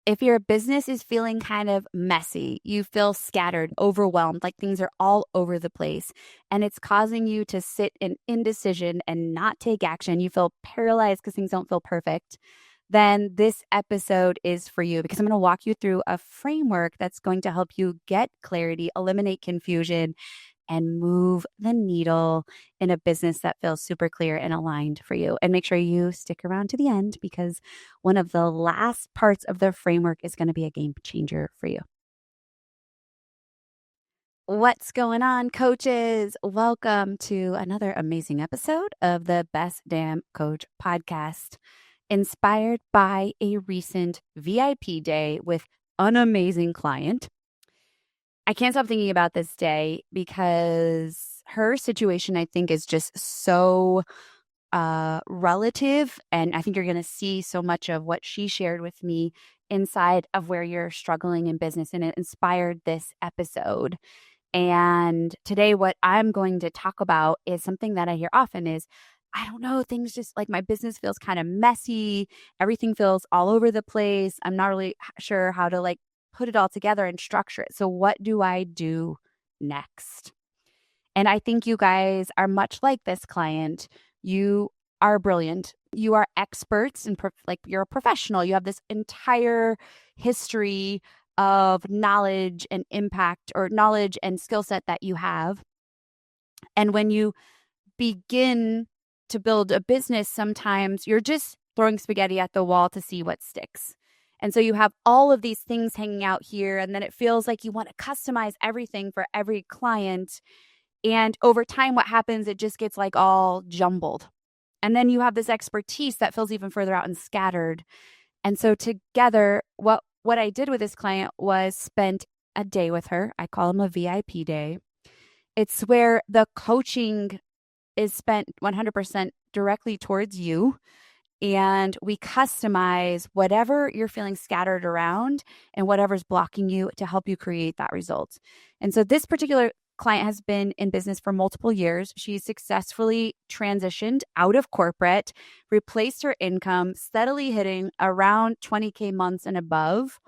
If your business is feeling kind of messy, you feel scattered, overwhelmed, like things are all over the place, and it's causing you to sit in indecision and not take action, you feel paralyzed because things don't feel perfect, then this episode is for you because I'm going to walk you through a framework that's going to help you get clarity, eliminate confusion, and move the needle in a business that feels super clear and aligned for you. And make sure you stick around to the end because one of the last parts of the framework is going to be a game changer for you. What's going on, coaches? Welcome to another amazing episode of the Best Damn Coach podcast, inspired by a recent VIP day with an amazing client. I can't stop thinking about this day because her situation, I think, is just so relative. And I think you're going to see so much of what she shared with me inside of where you're struggling in business. And it inspired this episode. And today, what I'm going to talk about is something that I hear often is, I don't know, things just like my business feels kind of messy. Everything feels all over the place. I'm not really sure how to put it all together and structure it. So what do I do next? And I think you guys are much like this client. You are brilliant. You are experts and you're a professional. You have this entire history of knowledge and impact, or knowledge and skill set that you have. And when you begin to build a business, sometimes you're just throwing spaghetti at the wall to see what sticks. And so you have all of these things hanging out here, and then it feels like you want to customize everything for every client. And over time, what happens, it just gets all jumbled. And then you have this expertise that feels even further out and scattered. And so together, what I did with this client was spent a day with her. I call them a VIP day. It's where the coaching is spent 100% directly towards you. And we customize whatever you're feeling scattered around and whatever's blocking you to help you create that result. And so this particular client has been in business for multiple years. She's successfully transitioned out of corporate, replaced her income, steadily hitting around 20K months and above.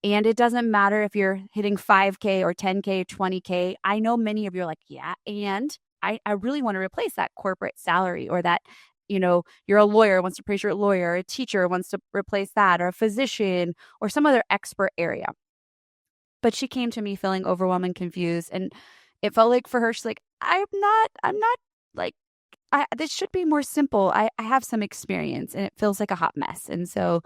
And it doesn't matter if you're hitting 5K or 10K, 20K. I know many of you are like, yeah, and I really want to replace that corporate salary, or that, you're a lawyer, wants to replace your lawyer, a teacher wants to replace that, or a physician, or some other expert area. But she came to me feeling overwhelmed and confused. And it felt like for her, she's like, I'm not like, this should be more simple. I have some experience and it feels like a hot mess. And so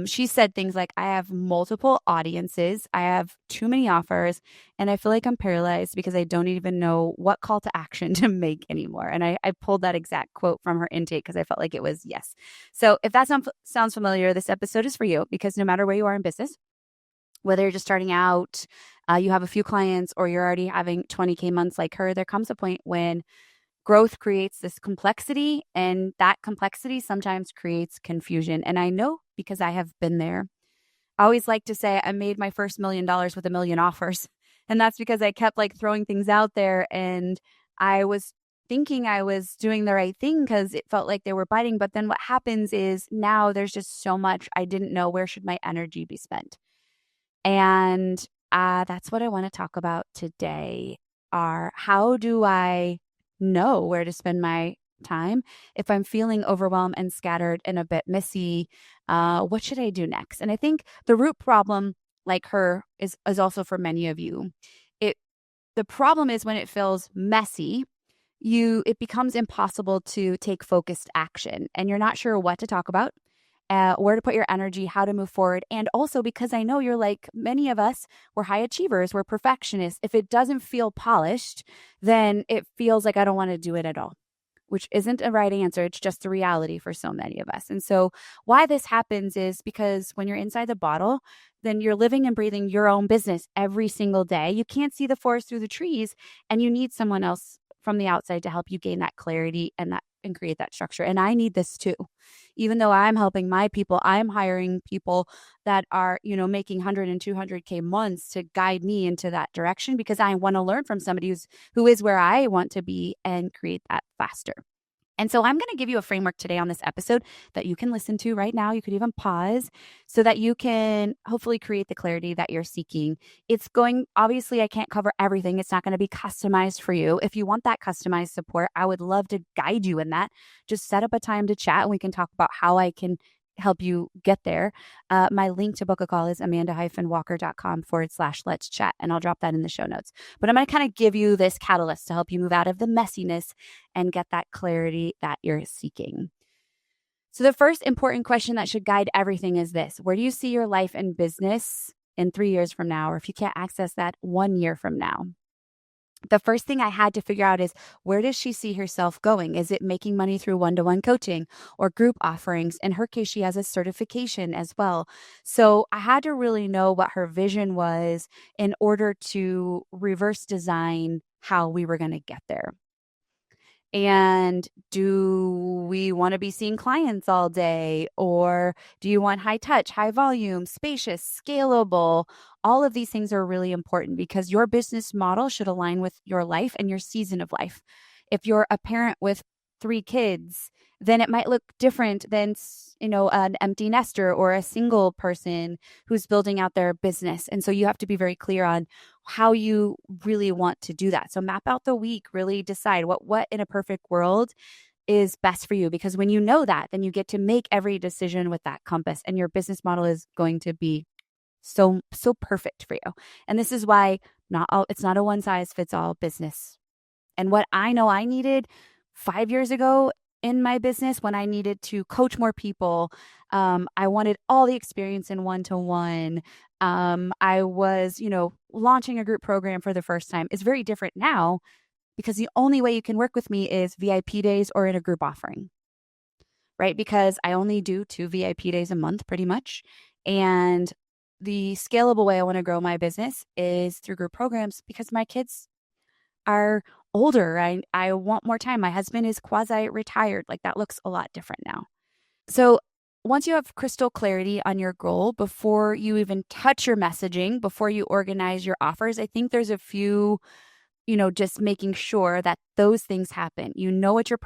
she said things like, I have multiple audiences, I have too many offers, and I feel like I'm paralyzed because I don't even know what call to action to make anymore. And I pulled that exact quote from her intake because I felt like it was yes. So if that sounds familiar, this episode is for you, because no matter where you are in business, whether you're just starting out, you have a few clients, or you're already having 20K months like her, there comes a point when growth creates this complexity, and that complexity sometimes creates confusion. And I know because I have been there. I always like to say I made my first $1 million with a million offers. And that's because I kept throwing things out there, and I was thinking I was doing the right thing because it felt like they were biting. But then what happens is now there's just so much I didn't know, where should my energy be spent? And that's what I want to talk about today, are how do I know where to spend my time if I'm feeling overwhelmed and scattered and a bit messy? What should I do next? And I think the root problem, like her, is also for many of you. The problem is when it feels messy, it becomes impossible to take focused action, and you're not sure what to talk about, where to put your energy, how to move forward. And also because I know you're like many of us, we're high achievers, we're perfectionists. If it doesn't feel polished, then it feels like I don't want to do it at all, which isn't a right answer. It's just the reality for so many of us. And so why this happens is because when you're inside the bottle, then you're living and breathing your own business every single day. You can't see the forest through the trees, and you need someone else from the outside to help you gain that clarity and create that structure. And I need this too. Even though I'm helping my people, I'm hiring people that are, making 100 and 200K months to guide me into that direction, because I want to learn from somebody who is where I want to be and create that faster. And so I'm going to give you a framework today on this episode that you can listen to right now. You could even pause so that you can hopefully create the clarity that you're seeking. Obviously, I can't cover everything. It's not going to be customized for you. If you want that customized support, I would love to guide you in that. Just set up a time to chat and we can talk about how I can help you get there. My link to book a call is amanda-walker.com/let's chat. And I'll drop that in the show notes. But I'm going to kind of give you this catalyst to help you move out of the messiness and get that clarity that you're seeking. So the first important question that should guide everything is this: where do you see your life and business in 3 years from now? Or if you can't access that, 1 year from now? The first thing I had to figure out is, where does she see herself going? Is it making money through one-to-one coaching or group offerings? In her case, she has a certification as well. So I had to really know what her vision was in order to reverse design how we were going to get there. And do we want to be seeing clients all day? Or do you want high touch, high volume, spacious, scalable? All of these things are really important because your business model should align with your life and your season of life. If you're a parent with 3 kids, then it might look different than, an empty nester or a single person who's building out their business. And so you have to be very clear on how you really want to do that. So map out the week, really decide what in a perfect world is best for you. Because when you know that, then you get to make every decision with that compass, and your business model is going to be so perfect for you. And this is why it's not a one size fits all business. And what I know I needed 5 years ago in my business, when I needed to coach more people, I wanted all the experience in one-to-one. I was, launching a group program for the first time. It's very different now because the only way you can work with me is VIP days or in a group offering, right? Because I only do 2 VIP days a month pretty much. And the scalable way I want to grow my business is through group programs because my kids are older. I want more time. My husband is quasi-retired. Like, that looks a lot different now. So once you have crystal clarity on your goal, before you even touch your messaging, before you organize your offers, I think there's a few, just making sure that those things happen. You know what your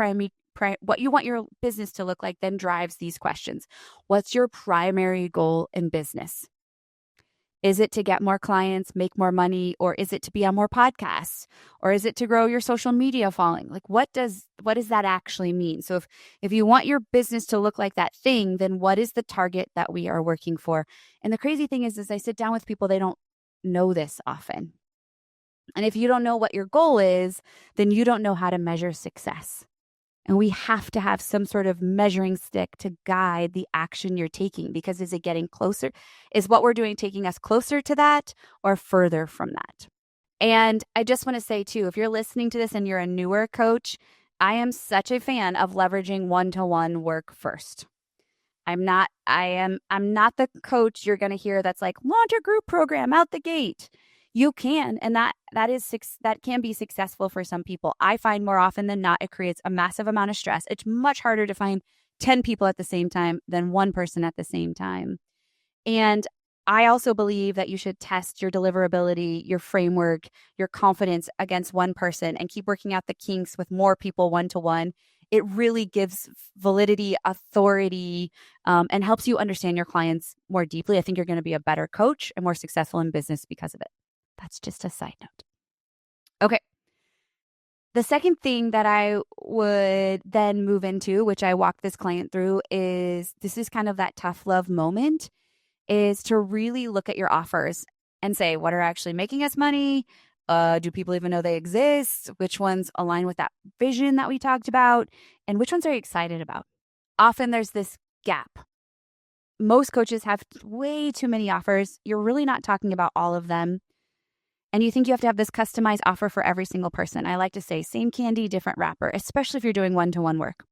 what you want your business to look like then drives these questions. What's your primary goal in business? Is it to get more clients, make more money, or is it to be on more podcasts? Or is it to grow your social media following? Like, what does that actually mean? So if you want your business to look like that thing, then what is the target that we are working for? And the crazy thing is I sit down with people, they don't know this often. And if you don't know what your goal is, then you don't know how to measure success. And we have to have some sort of measuring stick to guide the action you're taking, because is it getting closer? Is what we're doing taking us closer to that or further from that? And I just want to say too, if you're listening to this and you're a newer coach, I am such a fan of leveraging one-to-one work first. I'm not the coach you're going to hear that's like, launch a group program out the gate. You can, and that can be successful for some people. I find more often than not, it creates a massive amount of stress. It's much harder to find 10 people at the same time than one person at the same time. And I also believe that you should test your deliverability, your framework, your confidence against one person and keep working out the kinks with more people one-to-one. It really gives validity, authority, and helps you understand your clients more deeply. I think you're going to be a better coach and more successful in business because of it. That's just a side note. Okay. The second thing that I would then move into, which I walked this client through, is this is kind of that tough love moment, is to really look at your offers and say, what are actually making us money? Do people even know they exist? Which ones align with that vision that we talked about? And which ones are you excited about? Often there's this gap. Most coaches have way too many offers. You're really not talking about all of them. And you think you have to have this customized offer for every single person. I like to say same candy, different wrapper, especially if you're doing one-to-one work.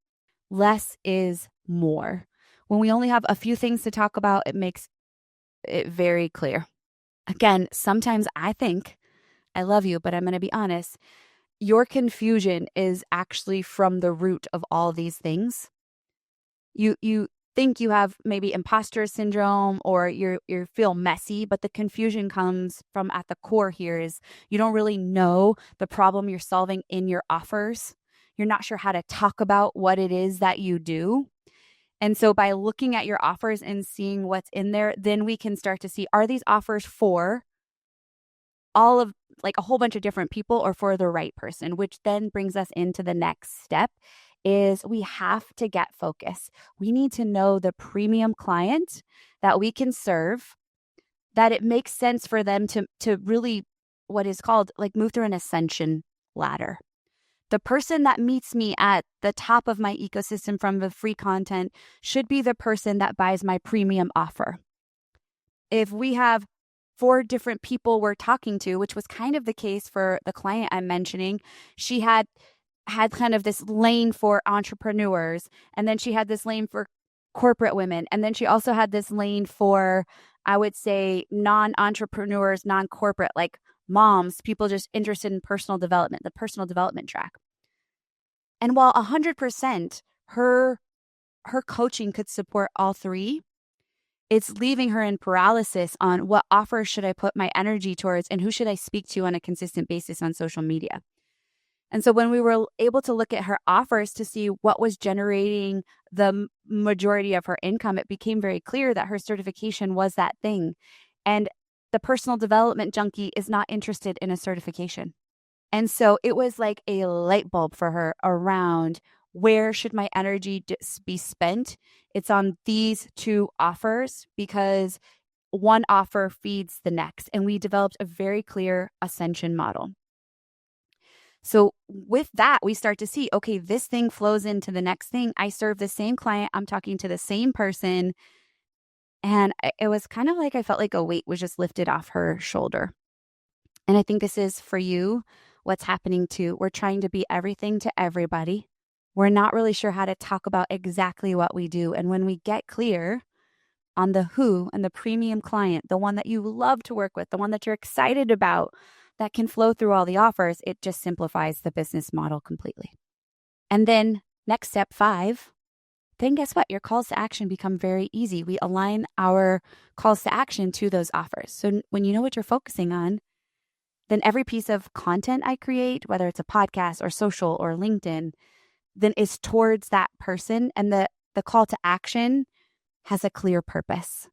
Less is more. When we only have a few things to talk about, it makes it very clear. Again, sometimes I think, I love you, but I'm going to be honest, your confusion is actually from the root of all these things. You think you have maybe imposter syndrome or you feel messy, but the confusion comes from at the core here is you don't really know the problem you're solving in your offers. You're not sure how to talk about what it is that you do. And so by looking at your offers and seeing what's in there, then we can start to see, are these offers for all of like a whole bunch of different people or for the right person, which then brings us into the next step is we have to get focus. We need to know the premium client that we can serve, that it makes sense for them to really what is called like move through an ascension ladder. The person that meets me at the top of my ecosystem from the free content should be the person that buys my premium offer. If we have 4 different people we're talking to, which was kind of the case for the client I'm mentioning, she had kind of this lane for entrepreneurs, and then she had this lane for corporate women, and then she also had this lane for, I would say, non-entrepreneurs, non-corporate, like moms, people just interested in personal development, the personal development track. And while 100% her coaching could support all 3, it's leaving her in paralysis on what offers should I put my energy towards and who should I speak to on a consistent basis on social media. And so when we were able to look at her offers to see what was generating the majority of her income, it became very clear that her certification was that thing. And the personal development junkie is not interested in a certification. And so it was like a light bulb for her around where should my energy be spent. It's on these 2 offers because one offer feeds the next. And we developed a very clear ascension model. So with that, we start to see, okay, this thing flows into the next thing. I serve the same client. I'm talking to the same person. And it was kind of like I felt like a weight was just lifted off her shoulder. And I think this is for you what's happening too. We're trying to be everything to everybody. We're not really sure how to talk about exactly what we do. And when we get clear on the who and the premium client, the one that you love to work with, the one that you're excited about, that can flow through all the offers, it just simplifies the business model completely. And then next step 5, then guess what? Your calls to action become very easy. We align our calls to action to those offers. So when you know what you're focusing on, then every piece of content I create, whether it's a podcast or social or LinkedIn, then is towards that person. And the call to action has a clear purpose.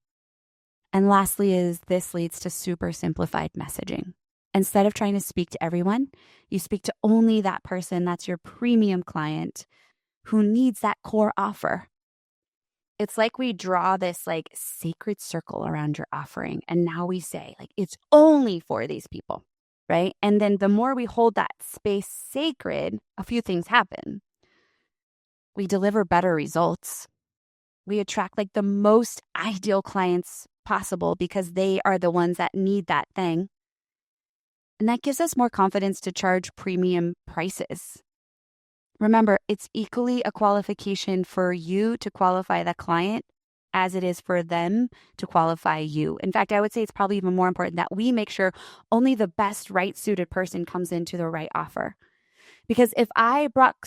And lastly is this leads to super simplified messaging. Instead of trying to speak to everyone, you speak to only that person that's your premium client who needs that core offer. It's like we draw this like sacred circle around your offering. And now we say like, it's only for these people, right? And then the more we hold that space sacred, a few things happen. We deliver better results. We attract like the most ideal clients possible because they are the ones that need that thing. And that gives us more confidence to charge premium prices. Remember, it's equally a qualification for you to qualify the client as it is for them to qualify you. In fact, I would say it's probably even more important that we make sure only the best right-suited person comes into the right offer. Because if I brought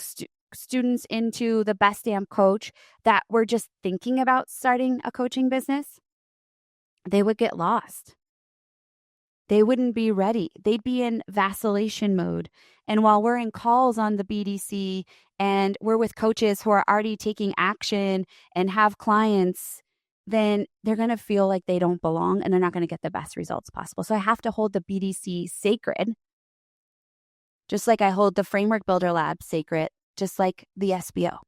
students into the Best Damn Coach that were just thinking about starting a coaching business, they would get lost. They wouldn't be ready. They'd be in vacillation mode. And while we're in calls on the BDC and we're with coaches who are already taking action and have clients, then they're going to feel like they don't belong and they're not going to get the best results possible. So I have to hold the BDC sacred, just like I hold the Framework Builder Lab sacred, just like the SBO.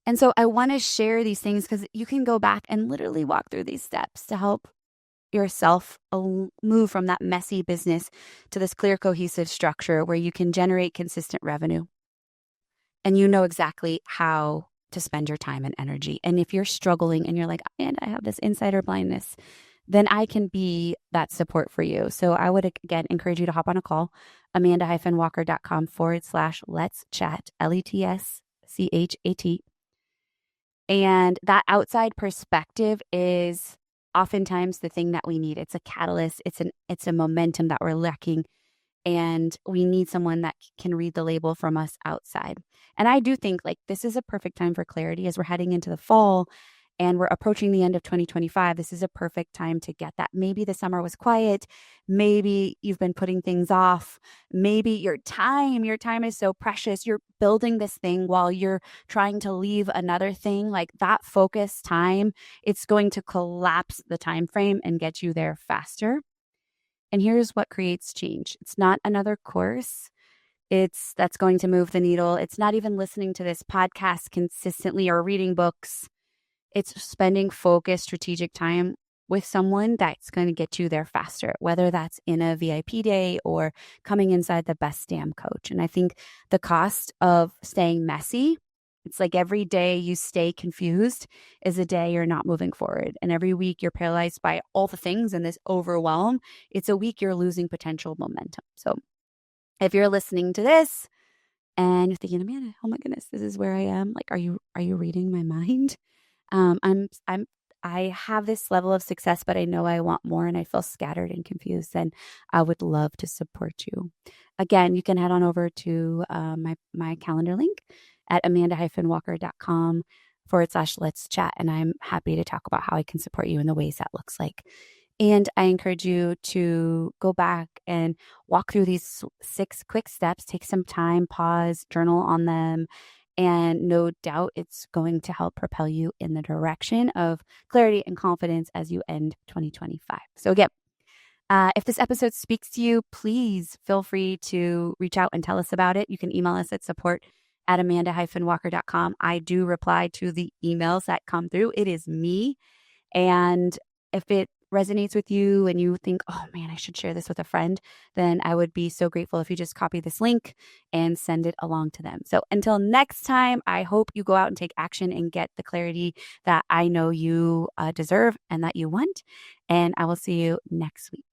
And so I want to share these things because you can go back and literally walk through these steps to help yourself move from that messy business to this clear, cohesive structure where you can generate consistent revenue and you know exactly how to spend your time and energy. And if you're struggling and you're like, and I have this insider blindness, then I can be that support for you. So I would, again, encourage you to hop on a call, amanda-walker.com/let's chat, LETSCHAT. And that outside perspective is oftentimes the thing that we need. It's a catalyst. It's a momentum that we're lacking. And we need someone that can read the label from us outside. And I do think like this is a perfect time for clarity as we're heading into the fall and we're approaching the end of 2025. This is a perfect time to get that. Maybe the summer was quiet. Maybe you've been putting things off. Maybe your time is so precious. You're building this thing while you're trying to leave another thing. Like that focus time, it's going to collapse the time frame and get you there faster. And here's what creates change. It's not another course. That's going to move the needle. It's not even listening to this podcast consistently or reading books. It's spending focused, strategic time with someone that's going to get you there faster, whether that's in a VIP day or coming inside the best damn coach. And I think the cost of staying messy, it's like every day you stay confused is a day you're not moving forward. And every week you're paralyzed by all the things and this overwhelm, it's a week you're losing potential momentum. So if you're listening to this and you're thinking, Amanda, oh my goodness, this is where I am. Like, are you reading my mind? I have this level of success, but I know I want more and I feel scattered and confused, and I would love to support you. Again, you can head on over to my calendar link at amanda-walker.com/let's chat. And I'm happy to talk about how I can support you in the ways that looks like. And I encourage you to go back and walk through these 6 quick steps, take some time, pause, journal on them. And no doubt it's going to help propel you in the direction of clarity and confidence as you end 2025. So again, if this episode speaks to you, please feel free to reach out and tell us about it. You can email us at support@amanda-walker.com. I do reply to the emails that come through. It is me. And if it resonates with you and you think, oh man, I should share this with a friend, then I would be so grateful if you just copy this link and send it along to them. So until next time, I hope you go out and take action and get the clarity that I know you deserve and that you want. And I will see you next week.